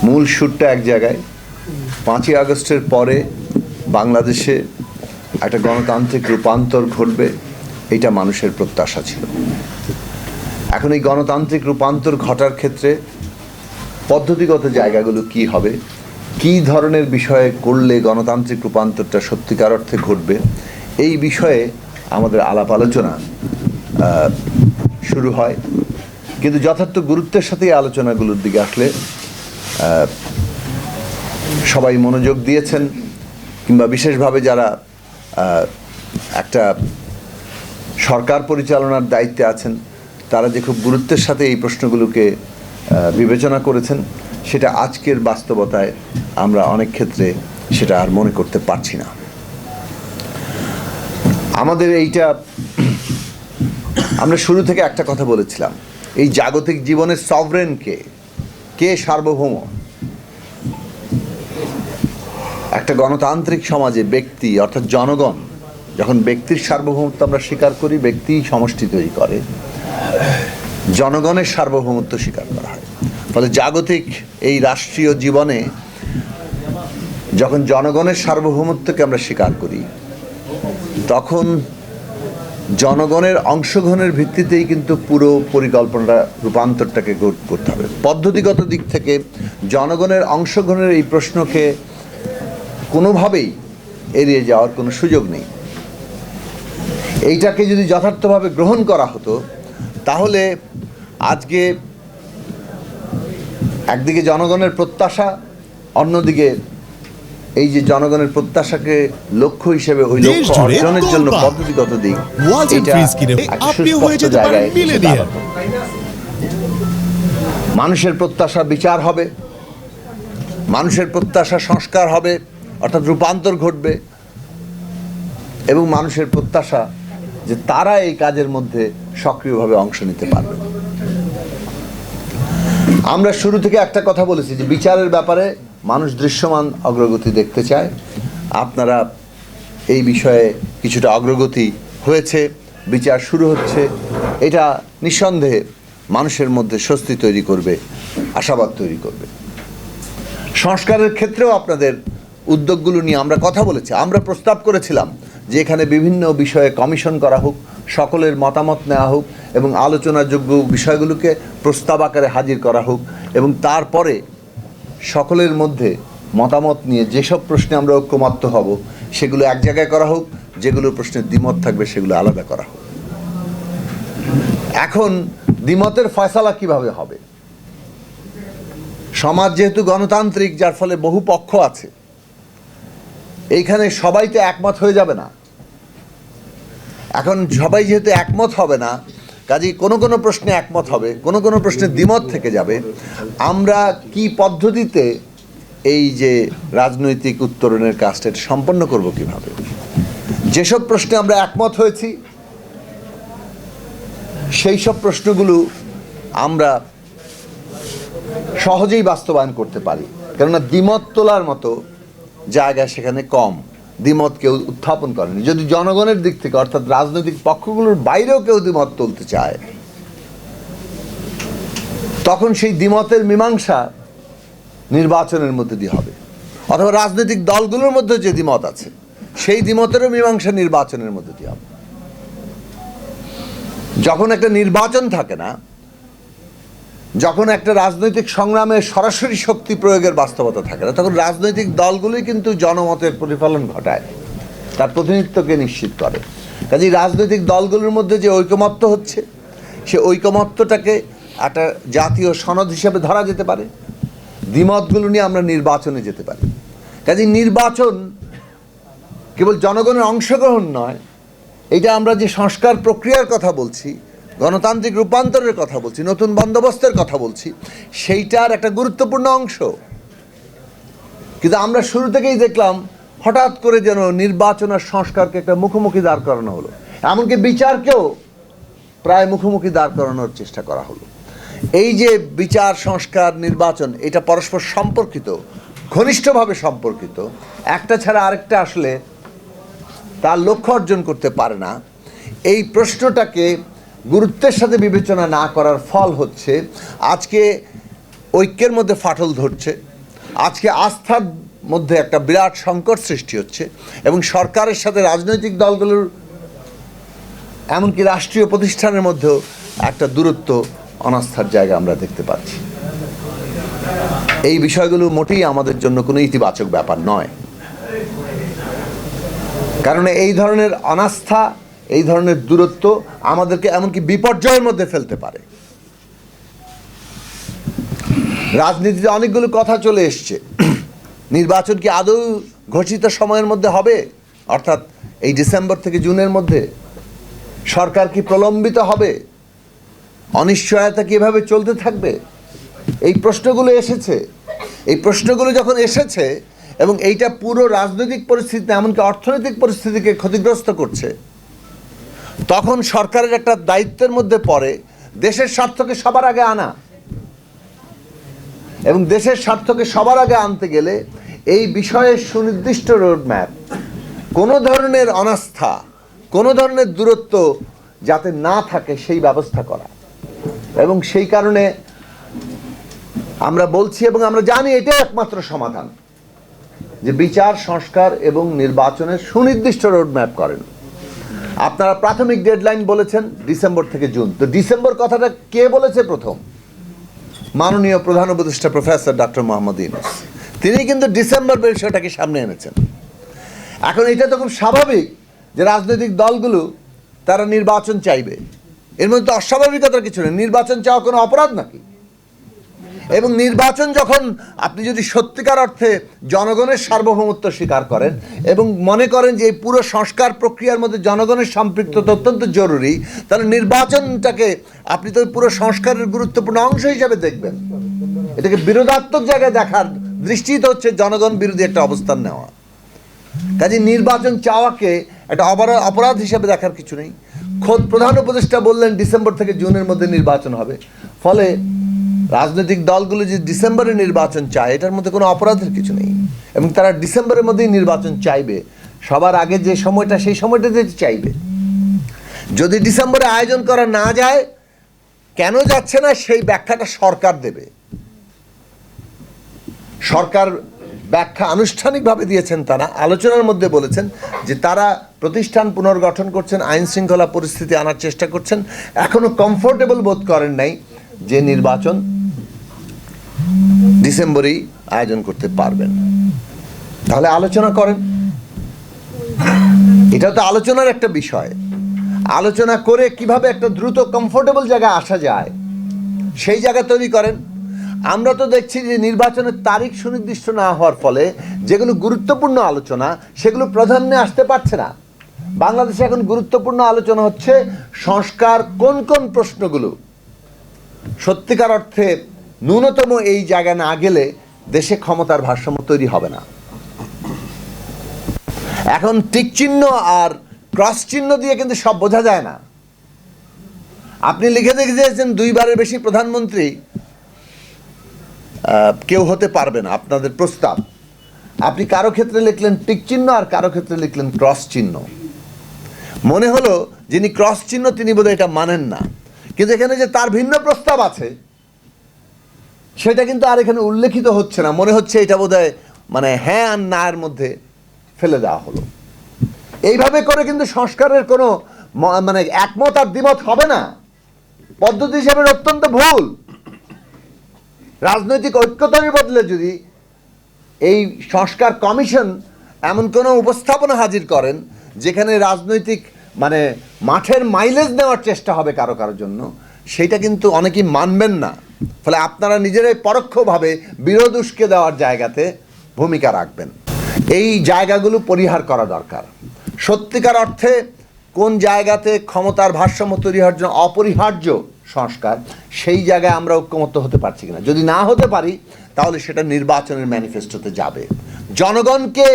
মূল সুরটা এক জায়গায়। 5ই আগস্টের পরে বাংলাদেশে একটা গণতান্ত্রিক রূপান্তর ঘটবে, এটা মানুষের প্রত্যাশা ছিল। এখন এই গণতান্ত্রিক রূপান্তর ঘটার ক্ষেত্রে পদ্ধতিগত জায়গাগুলো কি হবে, কি ধরনের বিষয়ে করলে গণতান্ত্রিক রূপান্তরটা সত্যিকার অর্থে ঘটবে, এই বিষয়ে আমাদের আলাপ আলোচনা শুরু হয়। কিন্তু যথার্থ গুরুত্বের সাথে এই আলোচনাগুলোর দিকে আসলে সবাই মনোযোগ দিয়েছেন, কিংবা বিশেষভাবে যারা একটা সরকার পরিচালনার দায়িত্বে আছেন তারা যে খুব গুরুত্বের সাথে এই প্রশ্নগুলোকে বিবেচনা করেছেন, সেটা আজকের বাস্তবতায় আমরা অনেক ক্ষেত্রে সেটা আর মনে করতে পারছি না। আমাদের এইটা আমরা শুরু থেকে একটা কথা বলেছিলাম, এই জাগতিক জীবনের সভরেন কে সার্বভৌম? একটা গণতান্ত্রিক সমাজে ব্যক্তি অর্থাৎ জনগণ, যখন ব্যক্তির সার্বভৌমত্ব আমরা স্বীকার করি, ব্যক্তি সমষ্টি তৈরি করে, জনগণের সার্বভৌমত্ব স্বীকার করা হয়। ফলে জাগতিক এই রাষ্ট্রীয় জীবনে যখন জনগণের সার্বভৌমত্বকে আমরা স্বীকার করি, তখন জনগণের অংশগ্রহণের ভিত্তিতেই কিন্তু পুরো পরিকল্পনাটা রূপান্তরটাকে করতে হবে। পদ্ধতিগত দিক থেকে জনগণের অংশগ্রহণের এই প্রশ্নকে কোনোভাবেই এড়িয়ে যাওয়ার কোনো সুযোগ নেই। এইটাকে যদি যথার্থভাবে গ্রহণ করা হতো, তাহলে আজকে একদিকে জনগণের প্রত্যাশা, অন্যদিকে এই যে জনগণের প্রত্যাশাকে লক্ষ্য হিসেবে ওই লক্ষ্য অর্জনের জন্য পদ্ধতিগত দিক, মানুষের প্রত্যাশা বিচার হবে, মানুষের প্রত্যাশা সংস্কার হবে, অর্থাৎ রূপান্তর ঘটবে, এবং মানুষের প্রত্যাশা যে তারা এই কাজের মধ্যে সক্রিয়ভাবে অংশ নিতে পারবে। আমরা শুরু থেকে একটা কথা বলেছি যে বিচারের ব্যাপারে মানুষ দৃশ্যমান অগ্রগতি দেখতে চায়। আপনারা এই বিষয়ে কিছুটা অগ্রগতি হয়েছে, বিচার শুরু হচ্ছে, এটা নিঃসন্দেহে মানুষের মধ্যে স্বস্তি তৈরি করবে, আশাবাদ তৈরি করবে। সংস্কারের ক্ষেত্রেও আপনাদের উদ্যোগগুলো নিয়ে আমরা কথা বলেছি। আমরা প্রস্তাব করেছিলাম যে এখানে বিভিন্ন বিষয়ে কমিশন করা হোক, সকলের মতামত নেওয়া হোক, এবং আলোচনাযোগ্য বিষয়গুলোকে প্রস্তাব আকারে হাজির করা হোক, এবং তারপরে সকলের মধ্যে মতামত নিয়ে যেসব প্রশ্নে আমরা ঐক্যমত্য হব সেগুলো এক জায়গায় করা হোক, যেগুলো প্রশ্নে দ্বিমত থাকবে সেগুলো আলাদা করা হোক। এখন দ্বিমতের ফয়সালা কিভাবে হবে? সমাজ যেহেতু গণতান্ত্রিক, যার ফলে বহু পক্ষ আছে, এইখানে সবাই তো একমত হয়ে যাবে না। এখন সবাই যেহেতু একমত হবে না, কাজেই কোনো কোনো প্রশ্নে একমত হবে, কোনো কোনো প্রশ্নে দ্বিমত থেকে যাবে। আমরা কি পদ্ধতিতে এই যে রাজনৈতিক উত্তরণের কাজটা সম্পন্ন করব কিভাবে? যেসব প্রশ্নে আমরা একমত হয়েছি সেই সব প্রশ্নগুলো আমরা সহজেই বাস্তবায়ন করতে পারি, কেননা দ্বিমত তোলার মতো জায়গা সেখানে কম। দ্বিমত কেউ উত্থাপন করেনি। যদি জনগণের দিক থেকে অর্থাৎ রাজনৈতিক পক্ষগুলোর বাইরেও কেউ দ্বিমত তুলতে চায়, তখন সেই দ্বিমতের মীমাংসা নির্বাচনের মধ্যে দিয়ে হবে, অথবা রাজনৈতিক দলগুলোর মধ্যে যে দ্বিমত আছে সেই দ্বিমতেরও মীমাংসা নির্বাচনের মধ্যে দিয়ে হবে। যখন একটা নির্বাচন থাকে না, যখন একটা রাজনৈতিক সংগ্রামে সরাসরি শক্তি প্রয়োগের বাস্তবতা থাকে না, তখন রাজনৈতিক দলগুলোই কিন্তু জনমতের প্রতিফলন ঘটায়, তার প্রতিনিধিত্বকে নিশ্চিত করে। কাজেই রাজনৈতিক দলগুলোর মধ্যে যে ঐকমত্য হচ্ছে, সে ঐকমত্যটাকে একটা জাতীয় সনদ হিসেবে ধরা যেতে পারে। দ্বিমতগুলো নিয়ে আমরা নির্বাচনে যেতে পারি। কাজেই নির্বাচন কেবল জনগণের অংশগ্রহণ নয়, এটা আমরা যে সংস্কার প্রক্রিয়ার কথা বলছি, গণতান্ত্রিক রূপান্তরের কথা বলছি, নতুন বন্দোবস্তের কথা বলছি, সেইটার একটা গুরুত্বপূর্ণ অংশ। কিন্তু আমরা শুরু থেকেই দেখলাম হঠাৎ করে যেন নির্বাচন আর সংস্কারকে একটা মুখোমুখি দাঁড় করানো হলো, এমনকি বিচারকেও প্রায় মুখোমুখি দাঁড় করানোর চেষ্টা করা হলো। এই যে বিচার, সংস্কার, নির্বাচন, এটা পরস্পর সম্পর্কিত, ঘনিষ্ঠভাবে সম্পর্কিত। একটা ছাড়া আরেকটা আসলে তার লক্ষ্য অর্জন করতে পারে না। এই প্রশ্নটাকে গুরুত্বের সাথে বিবেচনা না করার ফল হচ্ছে আজকে ঐক্যের মধ্যে ফাটল ধরছে, আজকে আস্থার মধ্যে একটা বিরাট সংকট সৃষ্টি হচ্ছে, এবং সরকারের সাথে রাজনৈতিক দলগুলোর এমনকি রাষ্ট্রীয় প্রতিষ্ঠানের মধ্যেও একটা দূরত্ব, অনাস্থার জায়গা আমরা দেখতে পাচ্ছি। এই বিষয়গুলো মোটেই আমাদের জন্য কোনো ইতিবাচক ব্যাপার নয়, কারণ এই ধরনের অনাস্থা, এই ধরনের দূরত্ব আমাদেরকে এমনকি বিপর্যয়ের মধ্যে ফেলতে পারে। রাজনীতিতে অনেকগুলো কথা চলে এসছে। নির্বাচন কি আদৌ ঘোষিত সময়ের মধ্যে হবে, অর্থাৎ এই ডিসেম্বর থেকে জুনের মধ্যে? সরকার কি প্রলম্বিত হবে? অনিশ্চয়তা কিভাবে চলতে থাকবে? এই প্রশ্নগুলো এসেছে। এই প্রশ্নগুলো যখন এসেছে এবং এইটা পুরো রাজনৈতিক পরিস্থিতি, এমনকি অর্থনৈতিক পরিস্থিতিকে ক্ষতিগ্রস্ত করছে, তখন সরকারের একটা দায়িত্বের মধ্যে পড়ে দেশের স্বার্থকে সবার আগে আনা। এবং দেশের স্বার্থকে সবার আগে আনতে গেলে এই বিষয়ের সুনির্দিষ্ট রোডম্যাপ, কোনো ধরনের অনাস্থা, কোনো ধরনের দূরত্ব যাতে না থাকে সেই ব্যবস্থা করা। এবং সেই কারণে আমরা বলছি এবং আমরা জানি এটাই একমাত্র সমাধান, যে বিচার, সংস্কার এবং নির্বাচনের সুনির্দিষ্ট রোডম্যাপ করেন। আপনারা প্রাথমিক ডেডলাইন বলেছেন ডিসেম্বর থেকে জুন। তো ডিসেম্বর কথাটা কে বলেছে প্রথম? মাননীয় প্রধান উপদেষ্টা প্রফেসর ডক্টর মোহাম্মদ ইউনূস। তিনি কিন্তু ডিসেম্বর বিষয়টাকে সামনে এনেছেন। এখন এটা তো খুব স্বাভাবিক যে রাজনৈতিক দলগুলো তারা নির্বাচন চাইবে, এর মধ্যে তো অস্বাভাবিকতার কিছু নেই। নির্বাচন চাওয়া কোনো অপরাধ নাকি? এবং নির্বাচন যখন আপনি যদি সত্যিকার অর্থে জনগণের সার্বভৌমত্ব স্বীকার করেন এবং মনে করেন যে এই পুরো সংস্কার প্রক্রিয়ার মধ্যে জনগণের সম্পৃক্ততা অত্যন্ত জরুরি, তাহলে নির্বাচনটাকে আপনি তো পুরো সংস্কারের গুরুত্বপূর্ণ অংশ হিসাবে দেখবেন। এটাকে বিরোধাত্মক জায়গায় দেখার দৃষ্টি তো হচ্ছে জনগণ বিরোধী একটা অবস্থান নেওয়া। কাজে নির্বাচন চাওয়াকে একটা অপরাধ হিসাবে দেখার কিছু নেই। খোদ প্রধান উপদেষ্টা বললেন ডিসেম্বর থেকে জুনের মধ্যে নির্বাচন হবে। ফলে রাজনৈতিক দলগুলো যে ডিসেম্বরে নির্বাচন চায়, এটার মধ্যে কোনো অপরাধের কিছু নেই। এবং তারা ডিসেম্বরের মধ্যেই নির্বাচন চাইবে, সবার আগে যে সময়টা, সেই সময়টাতে চাইবে। যদি ডিসেম্বরে আয়োজন করা না যায়, কেন যাচ্ছে না সেই ব্যাখ্যাটা সরকার দেবে। সরকার ব্যাখ্যা আনুষ্ঠানিকভাবে দিয়েছেন, তারা আলোচনার মধ্যে বলেছেন যে তারা প্রতিষ্ঠান পুনর্গঠন করছেন, আইন শৃঙ্খলা পরিস্থিতি আনার চেষ্টা করছেন, এখনো কমফোর্টেবল বোধ করেন নাই যে নির্বাচন ডিসেম্বরেই আয়োজন করতে পারবেন। তাহলে আলোচনা করেন, এটা তো আলোচনার একটা বিষয়। আলোচনা করে কিভাবে একটা দ্রুত কমফোর্টেবল জায়গায় আসা যায় সেই জায়গা তৈরি করেন। আমরা তো দেখছি যে নির্বাচনের তারিখ সুনির্দিষ্ট না হওয়ার ফলে যেগুলো গুরুত্বপূর্ণ আলোচনা সেগুলো প্রাধান্যে আসতে পারছে না। বাংলাদেশে এখন গুরুত্বপূর্ণ আলোচনা হচ্ছে সংস্কার কোন কোন প্রশ্নগুলো সত্যিকার অর্থে ন্যূনতম এই জায়গায় না গেলে দেশে ক্ষমতার ভারসাম্য তৈরি হবে না। এখন টিক চিহ্ন আর ক্রস চিহ্ন দিয়ে কিন্তু সব বোঝা যায় না। আপনি লিখে দেখেছেন 2 বারের বেশি প্রধানমন্ত্রী কেউ হতে পারবে না, আপনাদের প্রস্তাব। আপনি কারো ক্ষেত্রে লিখলেন টিক চিহ্ন আর কারো ক্ষেত্রে লিখলেন ক্রস চিহ্ন। মনে হলো যিনি ক্রস চিহ্ন তিনি বোধহয় এটা মানেন না, কিন্তু এখানে যে তার ভিন্ন প্রস্তাব আছে সেটা কিন্তু আর এখানে উল্লেখিত হচ্ছে না। মনে হচ্ছে এটা বোধহয় মানে হ্যাঁ আর না এর মধ্যে ফেলে দেওয়া হলো। এইভাবে করে কিন্তু সংস্কারের কোনো মানে একমত আর দ্বিমত হবে না। পদ্ধতি হিসাবে অত্যন্ত ভুল। রাজনৈতিক ঐক্যতার বদলে যদি এই সংস্কার কমিশন এমন কোনো উপস্থাপনা হাজির করেন যেখানে রাজনৈতিক মানে মাঠের মাইলেজ নেওয়ার চেষ্টা হবে কারো কারোর জন্য, সেইটা কিন্তু অনেকেই মানবেন না। ফলে আপনারা নিজেরাই পরোক্ষভাবে বিরোধ উস্কে দেওয়ার জায়গাতে ভূমিকা রাখবেন। এই জায়গাগুলো পরিহার করা দরকার। সত্যিকার অর্থে কোন জায়গাতে ক্ষমতার ভারসাম্য তৈরি হওয়ার জন্য অপরিহার্য সংস্কার, সেই জায়গায় আমরা ঐক্যমত্য হতে পারছি কিনা। যদি না হতে পারি তাহলে সেটা নির্বাচনের ম্যানিফেস্টোতে যাবে। জনগণকে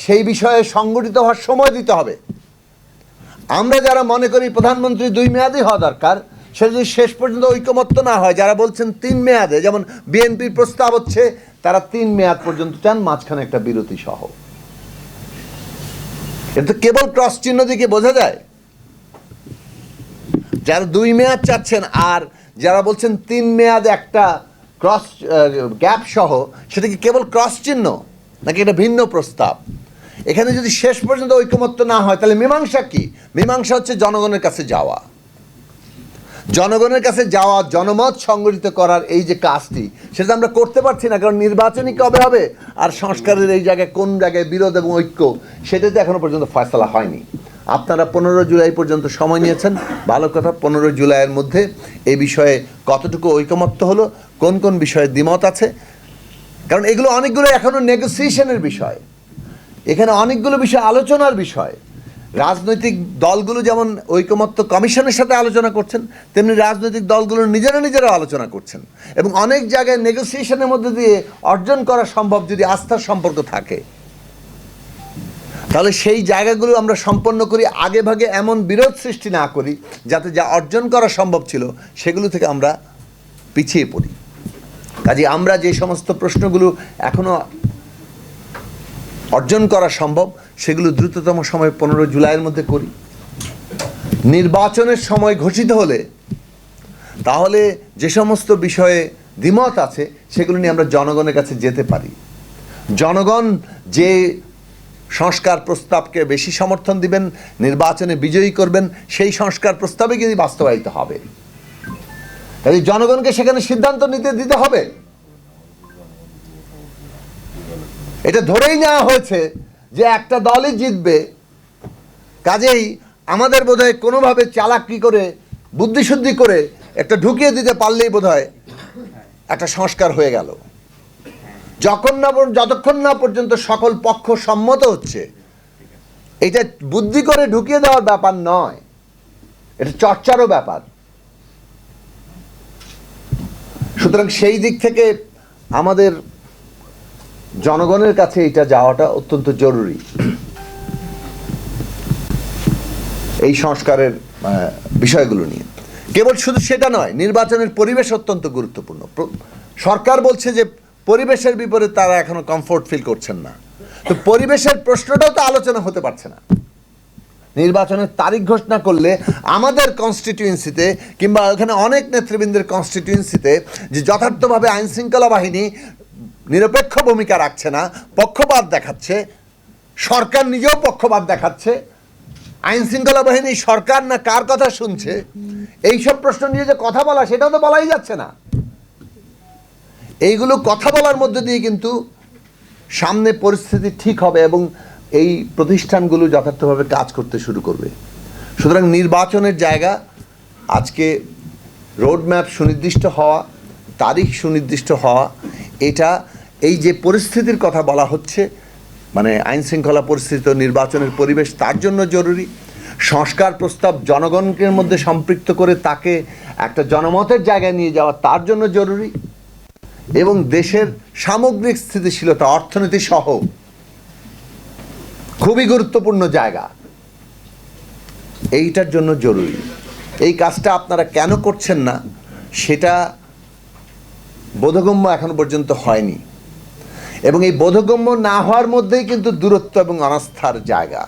সেই বিষয়ে সংগঠিত হওয়ার সময় দিতে হবে। আমরা যারা মনে করি প্রধানমন্ত্রী 2 মেয়াদই হওয়া দরকার, সেটা যদি শেষ পর্যন্ত ঐকমত্য না হয়, যারা বলছেন 3 মেয়াদে, যেমন বিএনপির প্রস্তাব হচ্ছে তারা 3 মেয়াদ পর্যন্ত চান, মাঝখানে একটা বিরতি সহ। এটা কেবল ক্রস চিহ্ন দিকে বোঝা যায়। যারা 2 মেয়াদ চাচ্ছেন আর যারা বলছেন 3 মেয়াদ একটা ক্রস গ্যাপ সহ, সেটা কি কেবল ক্রস চিহ্ন নাকি এটা ভিন্ন প্রস্তাব? এখানে যদি শেষ পর্যন্ত ঐকমত্য না হয় তাহলে মীমাংসা কি? মীমাংসা হচ্ছে জনগণের কাছে যাওয়া, জনগণের কাছে যাওয়া, জনমত সংগঠিত করার এই যে কাজটি, সেটা আমরা করতে পারছি না। কারণ নির্বাচনই কবে হবে আর সংস্কারের এই জায়গায় কোন জায়গায় বিরোধ এবং ঐক্য, সেটাতে এখনো পর্যন্ত ফয়সালা হয়নি। আপনারা 15 জুলাই পর্যন্ত সময় নিয়েছেন, ভালো কথা। 15 জুলাইয়ের মধ্যে এই বিষয়ে কতটুকু ঐকমত্য হলো, কোন কোন বিষয়ে দ্বিমত আছে, কারণ এগুলো অনেকগুলো এখনো নেগোসিয়েশনের বিষয়, এখানে অনেকগুলো বিষয় আলোচনার বিষয়। রাজনৈতিক দলগুলো যেমন ঐকমত্য কমিশনের সাথে আলোচনা করছেন, তেমনি রাজনৈতিক দলগুলো নিজেরা আলোচনা করছেন, এবং অনেক জায়গায় নেগোসিয়েশনের মধ্যে দিয়ে অর্জন করা সম্ভব যদি আস্থার সম্পর্ক থাকে। তাহলে সেই জায়গাগুলো আমরা সম্পন্ন করি, আগে ভাগে এমন বিরোধ সৃষ্টি না করি যাতে যা অর্জন করা সম্ভব ছিল সেগুলো থেকে আমরা পিছিয়ে পড়ি। কাজে আমরা যে সমস্ত প্রশ্নগুলো এখনো অর্জন করা সম্ভব সেগুলো দ্রুততম সময় 15 জুলাইয়ের মধ্যে করি। নির্বাচনের সময় ঘোষিত হলে তাহলে যে সমস্ত বিষয়ে দ্বিমত আছে সেগুলো নিয়ে আমরা জনগণের কাছে যেতে পারি। জনগণ যে সংস্কার প্রস্তাবকে বেশি সমর্থন দিবেন, নির্বাচনে বিজয়ী করবেন, সেই সংস্কার প্রস্তাবে কিন্তু বাস্তবায়িত হবে। তাই জনগণকে সেখানে সিদ্ধান্ত দিতে হবে। এটা ধরেই নেওয়া হয়েছে যে একটা দলই জিতবে, কাজেই আমাদের বোধহয় কোনোভাবে চালাকি করে বুদ্ধিশুদ্ধি করে একটা ঢুকিয়ে দিতে পারলেই বোধহয় একটা সংস্কার হয়ে গেল। যতক্ষণ না পর্যন্ত সকল পক্ষ সম্মত হচ্ছে, এটা বুদ্ধি করে ঢুকিয়ে দেওয়ার ব্যাপার নয়, এটা চর্চারও ব্যাপার। সুতরাং সেই দিক থেকে আমাদের জনগণের কাছে এটা যাওয়াটা অত্যন্ত জরুরি। এই সংস্কারের বিষয়গুলো নিয়ে কেবল শুধু সেটা নয়, নির্বাচনের পরিবেশ অত্যন্ত গুরুত্বপূর্ণ। সরকার বলছে যে পরিবেশের বিপরীতে তারা এখনো কমফোর্ট ফিল করছেন না, তো পরিবেশের প্রশ্নটাও তো আলোচনা হতে পারছে না। নির্বাচনের তারিখ ঘোষণা করলে আমাদের কনস্টিটিউয়েন্সিতে কিংবা ওখানে অনেক নেতৃবৃন্দের কনস্টিটিউয়েন্সিতে যে যথার্থভাবে আইন শৃঙ্খলা বাহিনী নিরপেক্ষ ভূমিকা রাখছে না, পক্ষপাত দেখাচ্ছে, সরকার নিজেও পক্ষপাত দেখাচ্ছে, আইন শৃঙ্খলা বাহিনী সরকার না কার কথা শুনছে, এইসব প্রশ্ন নিয়ে যে কথা বলা, সেটাও তো বলাই যাচ্ছে না। এইগুলো কথা বলার মধ্যে দিয়ে কিন্তু সামনে পরিস্থিতি ঠিক হবে এবং এই প্রতিষ্ঠানগুলো যথার্থভাবে কাজ করতে শুরু করবে। সুতরাং নির্বাচনের জায়গা আজকে রোডম্যাপ সুনির্দিষ্ট হওয়া, তারিখ সুনির্দিষ্ট হওয়া, এটা এই যে পরিস্থিতির কথা বলা হচ্ছে, মানে আইন শৃঙ্খলা পরিস্থিতি, নির্বাচনের পরিবেশ, তার জন্য জরুরি। সংস্কার প্রস্তাব জনগণের মধ্যে সম্পৃক্ত করে তাকে একটা জনমতের জায়গায় নিয়ে যাওয়া, তার জন্য জরুরি। এবং দেশের সামগ্রিক স্থিতিশীলতা, অর্থনীতি সহ খুবই গুরুত্বপূর্ণ জায়গা, এইটার জন্য জরুরি। এই কাজটা আপনারা কেন করছেন না সেটা বোধগম্য এখনো পর্যন্ত হয়নি, এবং এই বোধগম্য না হওয়ার মধ্যেই কিন্তু দূরত্ব এবং অনাস্থার জায়গা।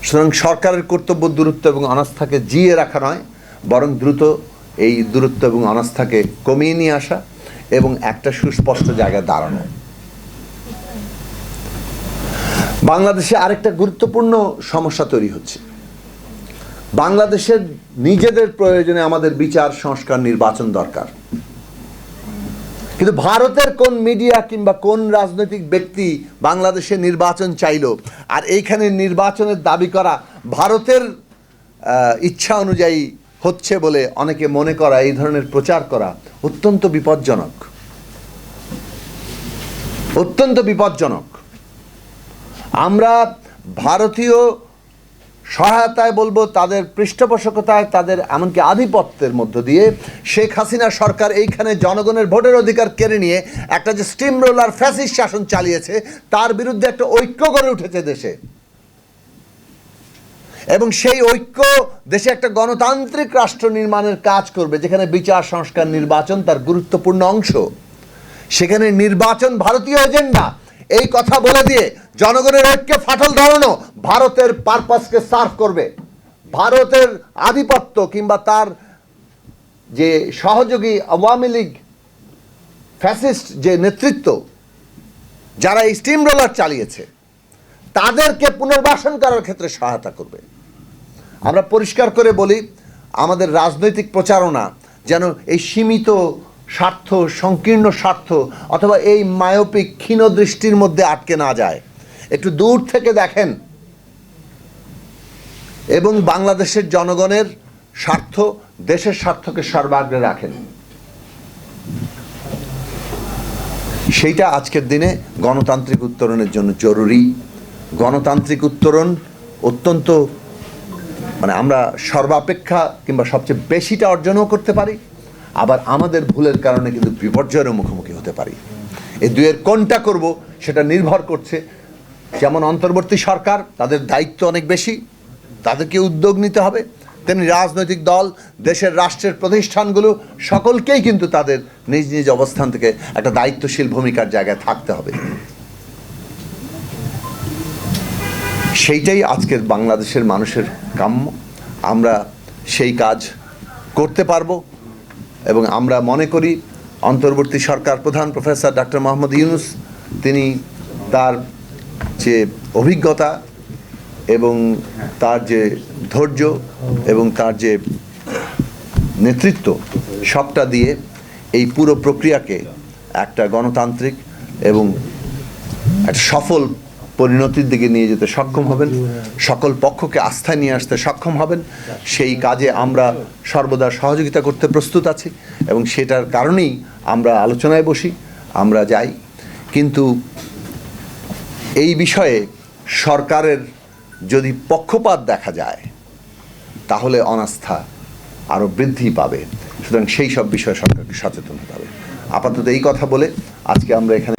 সুতরাং সরকারের কর্তব্য দূরত্ব এবং অনাস্থাকে জিয়ে রাখা নয়, বরং দ্রুত এই দূরত্ব এবং অনাস্থাকে কমিয়ে নিয়ে আসা এবং একটা সুস্পষ্ট জায়গায় দাঁড়ানো। বাংলাদেশে আরেকটা গুরুত্বপূর্ণ সমস্যা তৈরি হচ্ছে। বাংলাদেশের নিজেদের প্রয়োজনে আমাদের বিচার, সংস্কার, নির্বাচন দরকার, কিন্তু ভারতের কোন মিডিয়া কিংবা কোন রাজনৈতিক ব্যক্তি বাংলাদেশে নির্বাচন চাইল আর এইখানে নির্বাচনের দাবি করা ভারতের ইচ্ছা অনুযায়ী হচ্ছে বলে অনেকে মনে করা, এই ধরনের প্রচার করা অত্যন্ত বিপজ্জনক, অত্যন্ত বিপজ্জনক। আমরা ভারতীয় সহায়তায় বলবো, তাদের পৃষ্ঠপোষকতায়, তাদের এমনকি আধিপত্যের মধ্য দিয়ে শেখ হাসিনা সরকার এইখানে জনগণের ভোটের অধিকার কেড়ে নিয়ে একটা যে স্টিম রোলার ফ্যাসিস্ট শাসন চালিয়েছে, তার বিরুদ্ধে একটা ঐক্য গড়ে উঠেছে দেশে, এবং সেই ঐক্য দেশে একটা গণতান্ত্রিক রাষ্ট্র নির্মাণের কাজ করবে, যেখানে বিচার, সংস্কার, নির্বাচন তার গুরুত্বপূর্ণ অংশ। সেখানে নির্বাচন ভারতীয় এজেন্ডা, এই কথা বলে দিয়ে জনগণের ঐক্যে ফাটল ধরানো ভারতের পারপাসকে সার্ভ করবে, ভারতের আধিপত্য কিংবা তার যে সহযোগী আওয়ামী লীগ ফ্যাসিস্ট যে নেতৃত্ব, যারা এই স্টিম রোলার চালিয়েছে, তাদেরকে পুনর্বাসন করার ক্ষেত্রে সহায়তা করবে। আমরা পরিষ্কার করে বলি, আমাদের রাজনৈতিক প্রচারণা যেন এই সীমিত স্বার্থ, সংকীর্ণ স্বার্থ অথবা এই মায়োপিক ক্ষীণ দৃষ্টির মধ্যে আটকে না যায়। একটু দূর থেকে দেখেন এবং বাংলাদেশের জনগণের স্বার্থ, দেশের স্বার্থকে সর্বাগ্রে রাখেন। সেইটা আজকের দিনে গণতান্ত্রিক উত্তরণের জন্য জরুরি। গণতান্ত্রিক উত্তরণ অত্যন্ত, মানে আমরা সর্বাপেক্ষা কিংবা সবচেয়ে বেশিটা অর্জনও করতে পারি, আবার আমাদের ভুলের কারণে কিন্তু বিপর্যয়েরও মুখোমুখি হতে পারি। এই দুয়ের কোনটা করব সেটা নির্ভর করছে, যেমন অন্তর্বর্তী সরকার, তাদের দায়িত্ব অনেক বেশি, তাদেরকে উদ্যোগ নিতে হবে, তেমনি রাজনৈতিক দল, দেশের রাষ্ট্রের প্রতিষ্ঠানগুলো সকলকেই কিন্তু তাদের নিজ নিজ অবস্থান থেকে একটা দায়িত্বশীল ভূমিকার জায়গায় থাকতে হবে। সেইটাই আজকের বাংলাদেশের মানুষের কাম্য। আমরা সেই কাজ করতে পারবো এবং আমরা মনে করি অন্তর্বর্তী সরকার প্রধান প্রফেসর ডক্টর মোহাম্মদ ইউনূস, তিনি তার যে অভিজ্ঞতা এবং তার যে ধৈর্য এবং তার যে নেতৃত্ব, সবটা দিয়ে এই পুরো প্রক্রিয়াকে একটা গণতান্ত্রিক এবং একটা সফল পরিণতির দিকে নিয়ে যেতে সক্ষম হবেন, সকল পক্ষকে আস্থায় নিয়ে আসতে সক্ষম হবেন। সেই কাজে আমরা সর্বদা সহযোগিতা করতে প্রস্তুত আছি এবং সেটার কারণেই আমরা আলোচনায় বসি, আমরা যাই। কিন্তু এই বিষয়ে সরকারের যদি পক্ষপাত দেখা যায় তাহলে অনাস্থা আরও বৃদ্ধি পাবে। সুতরাং সেই সব বিষয়ে সরকারকে সচেতন হতে হবে। আপাতত এই কথা বলে আজকে আমরা এখানে